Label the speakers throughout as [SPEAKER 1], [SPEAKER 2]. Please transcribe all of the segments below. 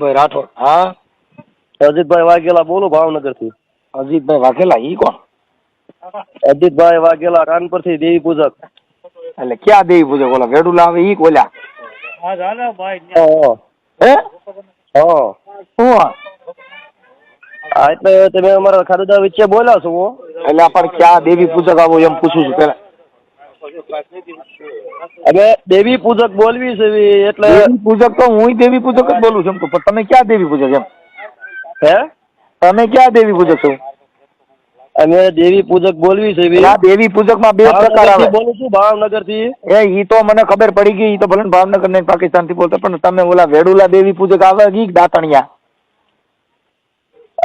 [SPEAKER 1] અજીતભાઈ રાઠોડ.
[SPEAKER 2] હા
[SPEAKER 1] અજીતભાઈ વાઘેલા બોલું ભાવનગર થી.
[SPEAKER 2] અજીતભાઈ વાઘેલા ઈ કોણ?
[SPEAKER 1] અજીતભાઈ વાઘેલા કાનપુર થી દેવી પૂજક.
[SPEAKER 2] એટલે ક્યાં દેવી પૂજક? ઓલા વેડુલા આવે ઈ ઓલા?
[SPEAKER 1] હા
[SPEAKER 2] હે
[SPEAKER 1] હા
[SPEAKER 2] શું?
[SPEAKER 1] હા એટલે તમે અમારા ખાધા વચ્ચે બોલ્યા છો.
[SPEAKER 2] એટલે પણ ક્યાં દેવી પૂજક આવો એમ પૂછું છું પેલા.
[SPEAKER 1] અમે દેવી પૂજક બોલવી છે એટલે.
[SPEAKER 2] દેવી પૂજક તો હું દેવી પૂજક જ બોલું છું પણ તમે ક્યાં દેવી પૂજક એમ?
[SPEAKER 1] હે
[SPEAKER 2] તમે ક્યાં દેવી પૂજક છો?
[SPEAKER 1] અમે દેવી પૂજક બોલવી છે.
[SPEAKER 2] આ દેવી પૂજક માં બે પ્રકાર આવે.
[SPEAKER 1] બોલું છું ભાવનગર થી.
[SPEAKER 2] ઈ તો મને ખબર પડી ગઈ. ઈ તો ભલે ભાવનગર ને પાકિસ્તાન થી બોલતા પણ તમે ઓલા વેડુલા દેવી પૂજક આવે ઈ દાતણિયા.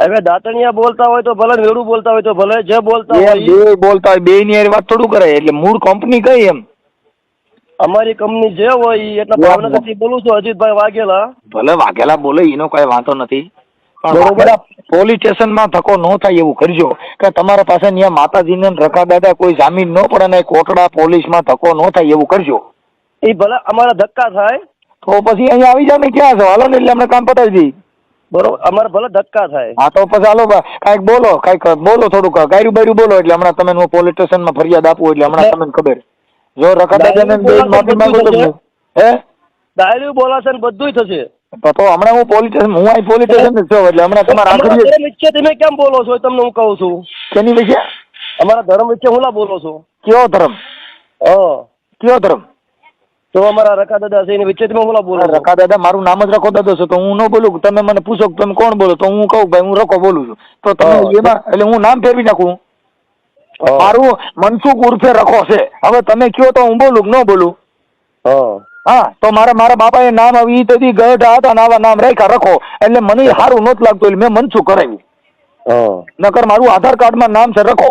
[SPEAKER 1] હવે દાતણિયા બોલતા હોય તો ભલે, વેડું બોલતા હોય તો ભલે, જે બોલતા હોય
[SPEAKER 2] બે બોલતા હોય બે ની વાત થોડું કરે. એટલે મૂળ કંપની કઈ એમ?
[SPEAKER 1] અમારી કંપની જે હોય ઈ. એટલે ભાવનગર થી બોલું છું અજીતભાઈ વાઘેલા.
[SPEAKER 2] ભલે વાઘેલા બોલે એનો કઈ વાંધો નથી પણ
[SPEAKER 1] બરોબર.
[SPEAKER 2] પોલીસ સ્ટેશન માં ધક્કો ન થાય એવું કરજો કે તમારા પાસે ત્યાં માતાજીને રખા દાદા કોઈ જામીન ન પડે ને કોટડા પોલીસ માં ધક્કો ન થાય એવું કરજો.
[SPEAKER 1] એ ભલે અમારા ધક્કા થાય
[SPEAKER 2] તો પછી અહીંયા આવી જાવ ને ક્યાં છો? હાલો ને એટલે અમને કામ પતાવી દઈએ.
[SPEAKER 1] બરોબર, અમારે ભલે ધક્કા થાય.
[SPEAKER 2] હા તો પછી હાલો કાંઈક બોલો, કાંઈક બોલો, થોડુંક ગાયરું બાયરું બોલો એટલે હમણાં તમે હું પોલીસ સ્ટેશન માં ફરિયાદ આપું એટલે હમણાં તમને ખબર. જો રખા દાદાને માફી માંગો તો હે
[SPEAKER 1] ડાયરી બોલાશે ને બધું થશે.
[SPEAKER 2] તો હમણાં હું પોલીસ સ્ટેશન, હું અહીં પોલીસ સ્ટેશન જ છું એટલે હમણાં તમારા આખરી
[SPEAKER 1] વિશે તમે કેમ બોલો છો તમને હું કહું છું.
[SPEAKER 2] શેની વિશે?
[SPEAKER 1] અમારા ધર્મ વિશે હું બોલો છો?
[SPEAKER 2] કયો ધર્મ? કયો ધર્મ?
[SPEAKER 1] તો અમારા રખા દાદા છે એની વચ્ચે તમે હું બોલો?
[SPEAKER 2] રખા દાદા મારું નામ જ રખો દાદો છે તો હું ન બોલું. તમે મને પૂછો તમે કોણ બોલો તો હું કહું ભાઈ હું રખો બોલું છું. તો તમે એમાં એટલે હું નામ ફેરવી નાખું. મારું મનસુખ ઉર્ફે રખો છે. હવે તમે કયો તો હું બોલું ન બોલું? હા તો મારા બાપાએ નામ આવી તેથી ગઢ હતા ને આવા નામ રાખ્યા રખો એટલે મને સારું નહોતું લાગતું એટલે મેં મનસુખ કરાવ્યું. નકર મારું આધાર કાર્ડમાં નામ છે રખો.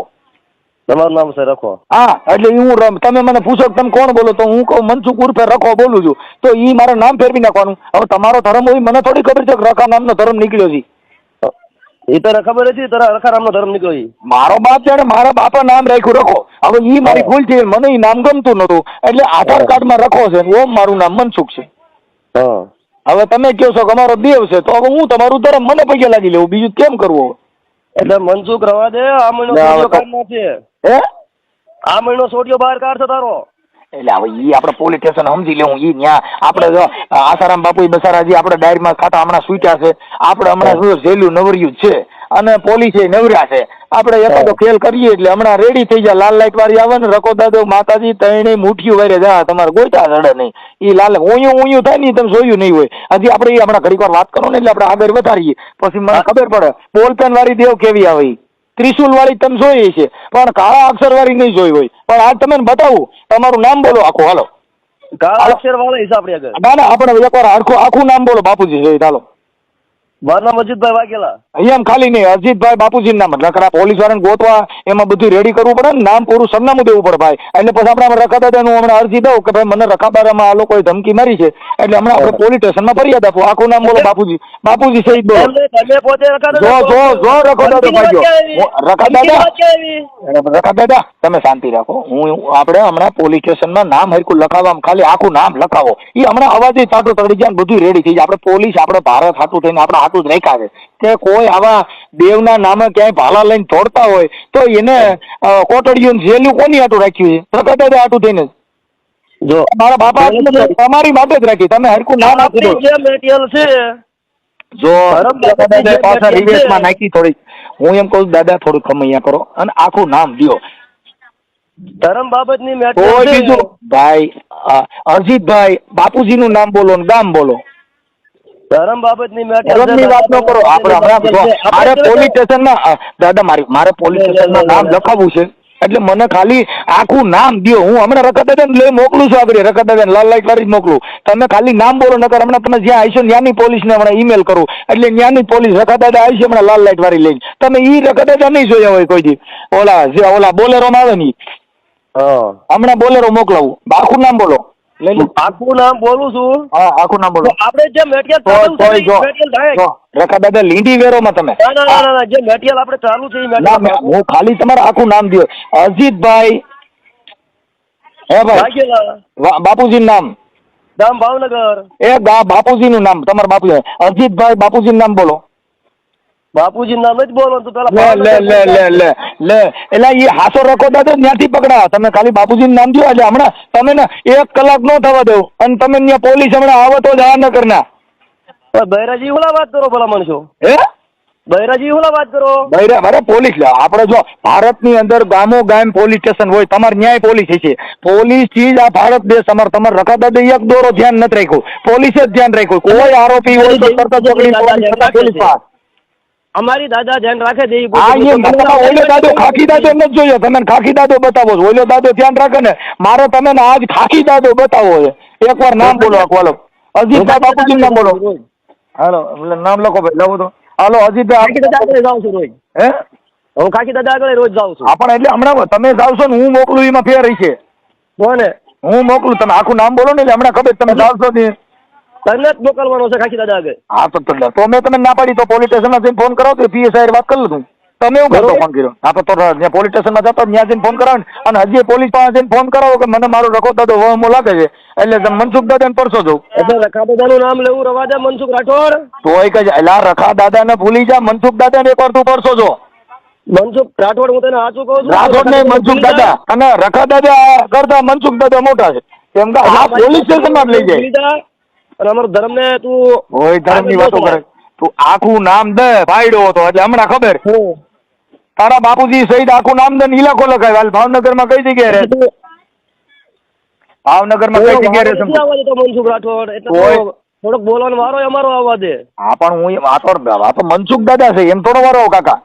[SPEAKER 1] તમારું નામ છે રખો? હા
[SPEAKER 2] એટલે હું તમે મને પૂછો તમે કોણ બોલો તો હું કહું મનસુખ ઉર્ફે રખો બોલું છું. તો ઈ મારે નામ ફેરવી નાખવાનું. હવે તમારો ધર્મ હોય મને થોડી ખબર છે કે રખા નામનો ધર્મ નીકળ્યો છે.
[SPEAKER 1] એ તને ખબર હતી તારા રખા નામનો ધર્મ નીકળ્યો?
[SPEAKER 2] મારો બાપ જાણે મારા બાપા નામ રાખ્યું રખો. હવે ઈ મારી ભૂલ છે મને ઈ નામ ગમતું નતું એટલે આધાર કાર્ડમાં રખો છે ઓમ મારું નામ મનસુખ છે. હવે તમે કહો છો કે અમારો દેવ છે તો હવે હું તમારું ધર્મ મને પગે લાગી લેવું બીજું કેમ કરવું?
[SPEAKER 1] એટલે મનસુખ રવા દે. આ મહિનો સોડિયો કાઢનો છે.
[SPEAKER 2] હે
[SPEAKER 1] આ મહિનો સોડિયો બહાર કાઢશે તારો.
[SPEAKER 2] એટલે હવે ઈ આપણે પોલીસ સ્ટેશન સમજી લેવું. ઈ ન્યા આપણે જો આસારામ બાપુ બસારાજી આપણે ડાયરીમાં ખાતા હમણાં સૂટ્યા છે. આપણે હમણાં શું જેલું નવર્યું છે અને પોલીસે નવર્યા છે. આપણે એકાદો ખેલ કરીએ એટલે હમણાં રેડી થઈ જાય. લાલ લાઈટ વાળી આવે ને રકો દાદો માતાજી ત્રણેય મુઠ્ઠીઓ વારે જા તમારે ગોઈતા ચડે નહીં. ઈ લાલ ઊંયું થાય ને તમે જોયું નહીં હોય. હજી આપણે એ હમણાં ઘડીક વાર વાત કરો ને એટલે આપણે આગળ વધારીએ પછી મને ખબર પડે. બોલપેન વાળી દેવ કેવી આવે ત્રિશુલ વાળી તમે જોઈ છે પણ કાળા અક્ષર વાળી નહીં જોઈ હોય. પણ આજ તમે બતાવું તમારું નામ બોલો આખું. હાલો
[SPEAKER 1] કાળા અક્ષર વાળા હિસાબ આગળ
[SPEAKER 2] ના આપણે એકવાર આખું નામ બોલો બાપુજી જોઈ. ચાલો
[SPEAKER 1] મારું નામ અજીતભાઈ વાઘેલા.
[SPEAKER 2] અહીંયા ખાલી નહીં અજીતભાઈ બાપુજી નામ એટલે પોલીસ વાળાને ગોતવા એમાં બધું રેડી કરવું પડે ને નામ પૂરું સરનામું દેવું પડે ભાઈ. એટલે પછી આપણે રખા દાદાનું હમણાં અરજી દઉં કે ભાઈ મને રખાબારામાં આ લોકોએ ધમકી મારી છે એટલે હમણાં આપણે પોલીસ સ્ટેશનમાં ફરિયાદ આપો. આખું નામ બોલો બાપુજી. બાપુજી સહિત બોલો.
[SPEAKER 1] તમે પોતે
[SPEAKER 2] જો રખો દાદો ભાઈ રખા દાદા તમે શાંતિ રાખો. આપણે હમણાં પોલીસ સ્ટેશનમાં નામ હરકું લખાવવા ખાલી આખું નામ લખાવો. એ હમણાં અવાજે ચાટો તળી જાય બધું રેડી થઈ જાય. આપણે પોલીસ આપણે ભારત હાટું થઈને આપણે હાટું જ રાખ્યા છે કે કોઈ આવા દેવના નામે ક્યાંય ભાલા લઈને દોડતા હોય તો એને કોટડીયું જેલું કોની હાટું રાખ્યું છે? રખા દાદા હાટું થઈને. જો મારા બાપા તમારી માટે જ રાખી. તમે હરકું નામ આપી દો.
[SPEAKER 1] જે મેટિયલ છે
[SPEAKER 2] જો પાછા રિવેશમાં નાખી થોડી. હું એમ કહું દાદા થોડું ખમૈયા કરો અને આખું નામ દો.
[SPEAKER 1] ધર્મ બાબતની
[SPEAKER 2] કોઈ બીજું ભાઈ અરજીતભાઈ બાપુજીનું નામ બોલો ને ગામ બોલો.
[SPEAKER 1] ધર્મ બાબતની
[SPEAKER 2] ધર્મની વાત ન કરો. આપણે હમણાં મારે પોલીસ સ્ટેશનમાં દાદા મારે પોલીસ સ્ટેશનમાં નામ લખાવવું છે એટલે મને ખાલી આખું નામ દો. હું હમણાં રખા દાદાને લઈ મોકલું છું. આગળ રખા દાદાને લાલ લાઈટ વાળી મોકલું. તમે ખાલી નામ બોલો નકર હમણાં તમે જ્યાં આવીશો ત્યાંની પોલીસને હમણાં ઈમેલ કરું એટલે ત્યાંની પોલીસ રખા દાદા આવી છે હમણાં લાલ લાઈટ વાળી લઈને. તમે ઈ રખા દાદા નહીં જોયા હોય કોઈ દી. ઓલા બોલેરોમાં આવે ને હમણાં બોલેરો મોકલાવું. આખું નામ બોલો.
[SPEAKER 1] આખું નામ બોલું છું.
[SPEAKER 2] હા આખું નામ બોલો.
[SPEAKER 1] આપણે જે મેટિયલ
[SPEAKER 2] રખા દાદા લીંડી વેરોમાં તમે
[SPEAKER 1] જે મેટિયલ આપણે ચાલુ છે
[SPEAKER 2] હું ખાલી તમારે આખું નામ દો. અજીતભાઈ હે ભાઈ બાપુજી નામ
[SPEAKER 1] ગામ ભાવનગર.
[SPEAKER 2] એ બાપુજીનું નામ, તમારા બાપુ અજીતભાઈ બાપુજીનું નામ બોલો.
[SPEAKER 1] બાપુજી નામ જ બોલો તો પેલા
[SPEAKER 2] લે લે લે લે લે લે એટલે એ હાસો રખો દાદો ત્યાંથી પકડા. તમે ખાલી બાપુજીનું નામ દો એટલે હમણાં તમે ને 1 કલાક ન થવા દો અને તમે ત્યાં પોલીસ હમણાં આવે તો જ આ ન કરના.
[SPEAKER 1] બૈરાજી હુલા વાત કરો ભલા માણસો.
[SPEAKER 2] હે
[SPEAKER 1] બૈરાજી હુલા વાત કરો.
[SPEAKER 2] અરે પોલીસ આપણે જો ભારતની અંદર ગામો ગામ પોલીસ સ્ટેશન હોય, તમારે ન્યાય પોલીસ છે. પોલીસ ચીજ આ ભારત દેશ તમારે રખા દાદા એક દોરો ધ્યાન નથી રાખ્યું, પોલીસે જ ધ્યાન રાખ્યું. કોઈ આરોપી હોય તો તરત જ પકડી પોલીસ પાસ.
[SPEAKER 1] અમારી દાદા ધ્યાન રાખે છે.
[SPEAKER 2] ઓલો દાદો ખાખી દાદો નથી જોયો, તમે ખાખી દાદો બતાવો છો. ઓલો દાદો ધ્યાન રાખે ને, મારે તમે ને આજ ખાખી દાદો બતાવો છે. એકવાર નામ બોલો, બોલો અજીતભાઈ બાપુજી નામ બોલો. હાલો નામ લખો ભાઈ, લખો તો. હાલો અજીતભાઈ
[SPEAKER 1] જાઉં છું રોજ.
[SPEAKER 2] હે
[SPEAKER 1] હું ખાખી દાદા આગળ રોજ જાઉં છું.
[SPEAKER 2] આપણે એટલે હમણાં તમે જાવશો ને હું મોકલું એમાં ફેર છે.
[SPEAKER 1] કોને
[SPEAKER 2] હું મોકલું, તમે આખું નામ બોલો ને એટલે હમણાં ખબર તમે જાવશો ને.
[SPEAKER 1] તને જ મોકલવાનો છે ખાખી દાદા આગળ.
[SPEAKER 2] હા તો મેં તમે ના પાડી તો પોલીસ સ્ટેશનમાં જઈને ફોન કરાવો તો પીએસઆઈ વાત કરી લઉં. તમે એવું કરતો ફોન કર્યો? હા તો ત્યાં પોલીસ સ્ટેશનમાં જતો ત્યાં જઈને ફોન કરાવો ને, અને હજી પોલીસ પાસે જઈને ફોન કરાવો કે મને મારો રખો દાદો વહમો લાગે છે, એટલે તમે મનસુખ દાદાને પરસો જવું.
[SPEAKER 1] એટલે રખા દાદાનું નામ લેવું રવા દે મનસુખ રાઠોડ.
[SPEAKER 2] તોય કે એલા રખા દાદાને ભૂલી જા, મનસુખ દાદાને એકવાર તું પરસો જો.
[SPEAKER 1] મનસુખ રાઠોડ હું તને સાચું કહું છું.
[SPEAKER 2] રાઠોડ નહીં, મનસુખ દાદા. અને રખા દાદા કરતા મનસુખ દાદા મોટા છે, કેમ કે આ પોલીસ સ્ટેશનમાં જ લઈ જાય.
[SPEAKER 1] અને અમારો ધર્મ ને તું
[SPEAKER 2] હોય ધર્મની વાતો કરે. તું આખું નામ દે ભાઈડો હતો એટલે હમણાં ખબર. તારા બાપુજી સહિત આખું નામ દે ઇલાકો લખાય. હાલ ભાવનગરમાં કઈ જગ્યાએ રહે? ભાવનગરમાં કઈ જગ્યાએ રહે?
[SPEAKER 1] મનસુખ રાઠોડ એટલે થોડોક બોલવાનો વારો અમારો આવવા દે.
[SPEAKER 2] હા પણ હું આ તો મનસુખ દાદા છે એમ થોડો વારો કાકા.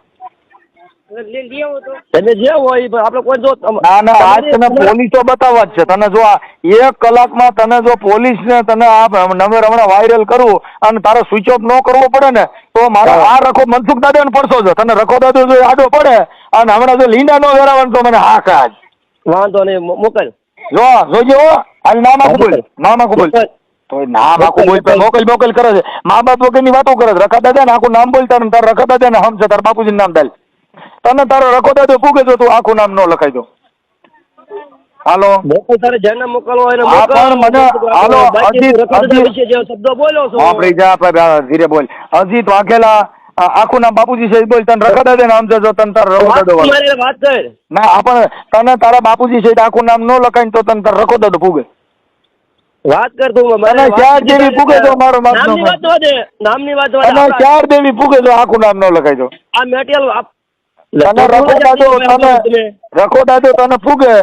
[SPEAKER 1] એટલે જે હોય આપણે કોઈ જો
[SPEAKER 2] ના આજ તને પોલીસો બતાવવા જ છે. તને જો આ 1 કલાકમાં તને જો પોલીસ ને તને આ નંબર હમણાં વાયરલ કરવું અને તારે સ્વિચ ઓફ ન કરવો પડે ને તો મારો આ રખો મનસુખ દાદા ને પડશો છો. તને રખો દાદો જો આડો પડે અને હમણાં જો લીંડા ન વેરાવાનું તો મને હા કાજ
[SPEAKER 1] વાંધો નહીં મોકલ.
[SPEAKER 2] જોજો હાલ નામ આખું બોલ, નામ આખું બોલ. તો નામ આખું બોલ તો મોકલ કરે છે. મા બાપ વગરની વાતો કરે છે. રખા દાદા ને આખું નામ બોલતા ને તારા રખા દાદા ને હમ છે તારા બાપુજી નામ દાલ. તને તારો રખો દાદો પૂગે તો તું આખું નામ ન લખાઈ દો. હાલો
[SPEAKER 1] મોકલ, તારે જેને મોકલવો હોય
[SPEAKER 2] હા પણ મને હાલો
[SPEAKER 1] અજીત વિશે જે શબ્દો બોલો છો
[SPEAKER 2] આપણી જા ધીરે બોલ. અજીત વાઘેલા આખું નામ બાપુજી છે બોલ. તને રખા દાદા નામ છે જો તને તારો રખો દાદો
[SPEAKER 1] વાત કર.
[SPEAKER 2] ના આપણે તને તારા બાપુજી છે આખું નામ ન લખાય તો તને તારો રખો દાદો પૂગે.
[SPEAKER 1] વાત કર તું.
[SPEAKER 2] મને 4 દેવી પૂગે તો મારો બાપ
[SPEAKER 1] નામની વાત તો દે, નામની વાત તો દે.
[SPEAKER 2] અને 4 દેવી પૂગે તો આખું નામ ન લખાય દો.
[SPEAKER 1] આ મેટિયલ
[SPEAKER 2] તને રખો દાદો તને રખો દાદો તને પૂગે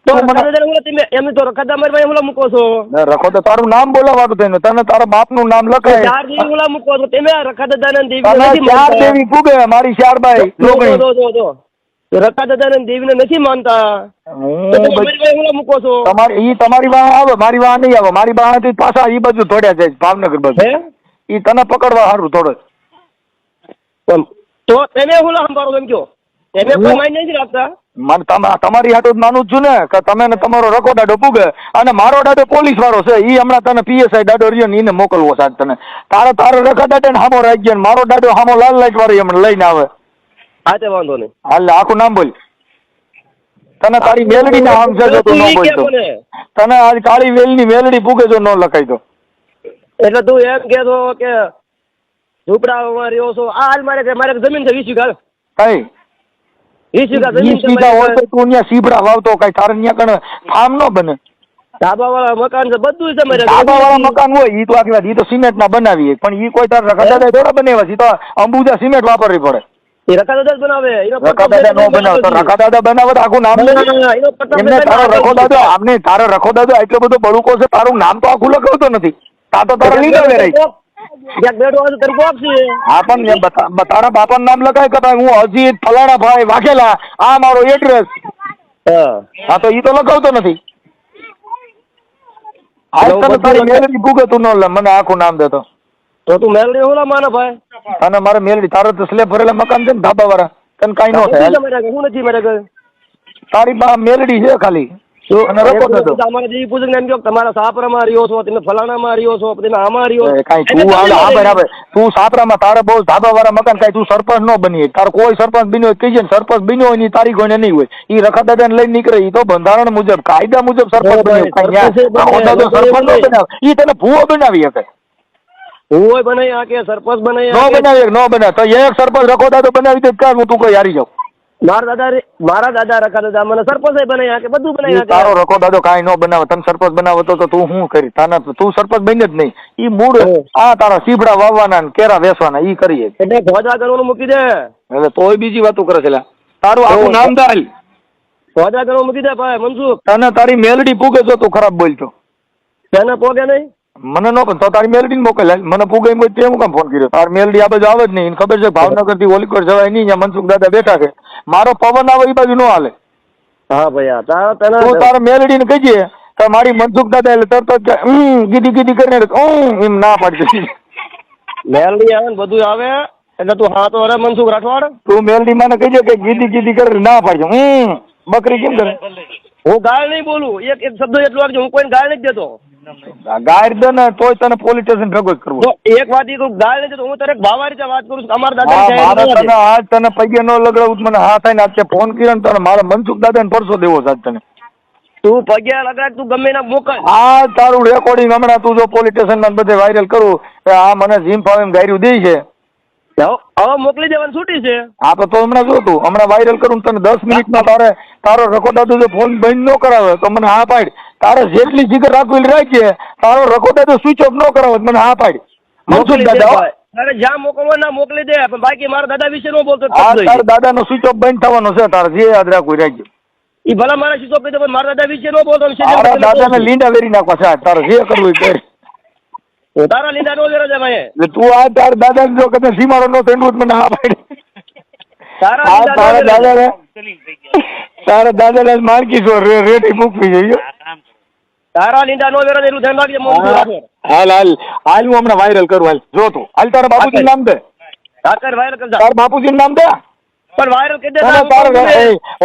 [SPEAKER 1] તો મને એમ તો રખા મારી હું મૂકો છો.
[SPEAKER 2] રખો તો તારું નામ બોલાવાનું થઈને તને તારા બાપનું નામ લખાય.
[SPEAKER 1] 4 દેવી હું મૂકો છો. તમે રખા દાદા ને
[SPEAKER 2] દેવી 4 દેવી પૂગે મારી 4 બાઈ
[SPEAKER 1] જો રખા દાદા ને દેવી ને નથી માનતા. હું મૂકો છો.
[SPEAKER 2] તમારી વાહ આવે, મારી વાહ નહીં આવે. મારી વાહ પાછા ઈ બાજુ થોડ્યા જાય ભાવનગર બાજુ. ઈ તને પકડવા સારું થોડો.
[SPEAKER 1] તો તમે હું સંભાળો એમ કયો? તમે કોઈ માઇન્ડ નથી રાખતા?
[SPEAKER 2] મને તમારી હાટો જ માનું છું ને કે તમે ને તમારો રખો દાડો પૂગે અને મારો દાડો પોલીસ વાળો છે. ઈ હમણાં તને પીએસઆઈ દાડો રહ્યો ને એને મોકલવો સાહેબ તને. તારો રખા દાડો ને હામો રાખી ગયો, મારો દાડો હામો લાલ લાઈટ વાળી હમણાં લઈને આવે.
[SPEAKER 1] હા તે વાંધો નહીં.
[SPEAKER 2] હાલ આખું નામ બોલ. તને તારી મેલડી ને આમ છે જો તું ન બોલતો. તને આજ કાળી વેલની મેલડી પૂગે જો ન લખાઈ દો.
[SPEAKER 1] એટલે તું એમ કેતો કે ઝૂંપડામાં રહ્યો છો. આ હાલ મારે જમીન છે 20 વીઘા.
[SPEAKER 2] કઈ
[SPEAKER 1] 20 વીઘા જમીન
[SPEAKER 2] 20 વીઘા હોય તો તું ત્યાં સીબડા વાવતો કઈ તારે ત્યાં કણ ફાર્મ ન બને.
[SPEAKER 1] ધાબા વાળા મકાન છે બધું છે મારે.
[SPEAKER 2] ધાબા વાળા મકાન હોય ઈ તો આખી વાત ઈ તો સિમેન્ટ ના બનાવીએ પણ ઈ કોઈ તારે રખા દાદા થોડા બનાવ્યા છે. તો અંબુજા સિમેન્ટ વાપરવી પડે.
[SPEAKER 1] એ રખા દાદા બનાવે.
[SPEAKER 2] રખા દાદા નો બનાવે તો રખા દાદા બનાવે તો આખું નામ એમને તારો રખો દાદો આમને તારો રખો દાદો એટલો બધો બળુકો છે. તારું નામ તો આખું લખાવતો નથી. તા તો તારો લીધો વેરાય. હા પણ તારા બાપાનું નામ લખાય કે ભાઈ હું અજીત ફલાણા ભાઈ વાઘેલા આ મારો એડ્રેસ. હા તો ઈ તો લખાવતો નથી. આજ તને તારી મેલડી ભૂગે તું ન લે મને આખું નામ દેતો
[SPEAKER 1] તો તું મેલડી હું માને ભાઈ.
[SPEAKER 2] અને મારે મેલડી તારો તો સ્લેબ ભરેલા મકાન છે ને ધાબા વાળા તને કઈ ન થાય.
[SPEAKER 1] હું નથી મારે
[SPEAKER 2] તારી મેલડી છે ખાલી અને રખો દાદો
[SPEAKER 1] અમારે જે પૂછે ને એમ કહો કે તમારા સાપરામાં રહ્યો છો, તમે ફલાણામાં રહ્યો છો, તમે આમાં રહ્યો છો.
[SPEAKER 2] કાંઈ તું આવે તું સાપરામાં તારે બહુ ધાબાવાળા મકાન કાંઈ તું સરપંચ ન બની તારે કોઈ સરપંચ બન્યો હોય કહીજે ને સરપંચ બન્યો હોય ની તારીખ હોય નહીં હોય ઈ રખા દાદાને લઈને નીકળે ઈ તો બંધારણ મુજબ કાયદા મુજબ સરપંચ બન્યો સરપંચ નો બનાવ ઈ તને ભૂવો બનાવી શકે
[SPEAKER 1] ભૂવો બનાવી શકે સરપંચ બનાવી
[SPEAKER 2] નો બનાવી નો બનાવે તો એક સરપંચ રખો દાદો બનાવી દે કાં હું તું કોઈ હારી જાઉં
[SPEAKER 1] મારા દાદા રખા દાદા મને સરપંચ બનાવી શકે બધું બનાવી શકે.
[SPEAKER 2] તારો રખો દાદો કાંઈ ન બનાવે તને સરપંચ બનાવો તો તું શું કરી તાને તું સરપંચ બની જ નહીં ઈ મૂળ આ તારા સીભડા વાવવાના ને કેરા વેસવાના ઈ કરીએ
[SPEAKER 1] એટલે ધોજા કરવાનું મૂકી દે.
[SPEAKER 2] એટલે તોય બીજી વાતો કરે છે તારું આખું નામ દાલ
[SPEAKER 1] ધોજા કરવાનું મૂકી દે ભાઈ મનસુખ.
[SPEAKER 2] તને તારી મેલડી પૂગે છો તું ખરાબ બોલતો
[SPEAKER 1] તેને પોગે નહીં
[SPEAKER 2] મને નો પણ તો તારી મેલડી મોકલ મને પૂગે એમ તે હું કામ ફોન કર્યો તાર મેલડી આ બાજુ આવે જ નહીં ખબર છે ભાવનગર થી ઓલીકોટ જવાય નહીં અહીંયા મનસુખ દાદા બેઠા છે મારો પવન આવે એ બાજુ નો હાલે.
[SPEAKER 1] હા ભાઈ તને
[SPEAKER 2] તું તારા મેલડી ને કહીએ તો મારી મનસુખ દાદા એટલે તરત જ ગીડી ગીડી કરીને એમ ના પાડશે
[SPEAKER 1] મેલડી આવે ને બધું આવે એટલે તું હા તો અરે મનસુખ રાઠવાડ
[SPEAKER 2] તું મેલડી મને કહીજે કે ગીડી ગીડી કરે ના પાડશે બકરી કેમ કરે
[SPEAKER 1] હું ગાળ નહીં બોલું એક શબ્દ એટલું વાગજો હું કોઈને ગાળ નથી દેતો.
[SPEAKER 2] ગાય દે ને તોય તને પોલીસ સ્ટેશન ભેગો જ કરવો.
[SPEAKER 1] એક વાત એ ગાળ નથી દેતો હું તારે ભાવા રીતે વાત કરું છું અમારા
[SPEAKER 2] મારે તને
[SPEAKER 1] દાદા
[SPEAKER 2] આજ તને પગે ન લગાડવું મને હા થાય ને આજે ફોન કર્યો ને તને મારા મનસુખ દાદાને પરસો દેવો છે આજ તને
[SPEAKER 1] તું પગે લગાડ તું ગમે ના મોકલ
[SPEAKER 2] આ તારું રેકોર્ડિંગ હમણાં તું જો પોલીસ સ્ટેશન બધે વાયરલ કરું આ મને જીમ ફાવે એમ ગાયરું દે છે
[SPEAKER 1] હવે મોકલી દેવાની છૂટી છે.
[SPEAKER 2] હા તો હમણાં જો તું હમણાં વાયરલ કરું તને 10 મિનિટમાં તારો રખોદાદુ જો ફોન બંધ ન કરાવે તો મને હા પાડ તારે જેટલી જીગર રાખવી રાખીએ તારો રખોદાદુ સ્વિચ ઓફ ન કરાવે મને હા પાડ મનસુખ દાદા
[SPEAKER 1] તારે જ્યાં મોકલવા ના મોકલી દે પણ બાકી મારા દાદા વિશે ન બોલતો.
[SPEAKER 2] તારા દાદાનો સ્વિચ ઓફ બંધ થવાનો છે તારે જે યાદ રાખવું રાખજો
[SPEAKER 1] ઈ ભલા મારા શીશો પી દે પણ મારા દાદા વિશે ન બોલતો.
[SPEAKER 2] મારા દાદાને લીંડા વેરી નાખવા છે તારે જે કરવું એ કર
[SPEAKER 1] તારા લીંડા નો વેરો છે ભાઈ
[SPEAKER 2] એટલે તું આ તારા દાદા જો કદાચ સીમાડો નો તેંડું મને હા પાડ તારા દાદાને માર્કી છો રેડી મૂકવી જોઈએ
[SPEAKER 1] તારા લીંડા નો વેરો એનું ધ્યાન રાખજે.
[SPEAKER 2] હાલ હું હમણાં વાયરલ કરું હાલ જો તું હાલ તારા બાપુજી નામ દે
[SPEAKER 1] વાયરલ કરજા
[SPEAKER 2] તારા બાપુજી નામ દે
[SPEAKER 1] પણ વાયરલ કરી દે.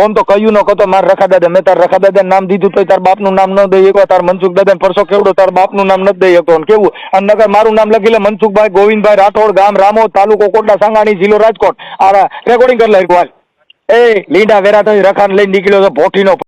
[SPEAKER 2] ઓમ તો કયું ન કહતો મારા રખા દાદા મેં તારા રખા દાદા નામ દીધું તો તાર બાપનું નામ ન દઈ શકો તાર મનસુખ દાદા પરસો કેવડો તાર બાપનું નામ નથી દઈ શકો કેવું અને નગર મારું નામ લખી લે મનસુખભાઈ ગોવિંદભાઈ રાઠોડ ગામ રામોદ તાલુકો કોટડા સાંગાણી જિલ્લો રાજકોટ આ રેકોર્ડિંગ કરી લે હાલ એ લીંડા વેરા થઈ રખાને લઈને નીકળ્યો તો ભોઠીનો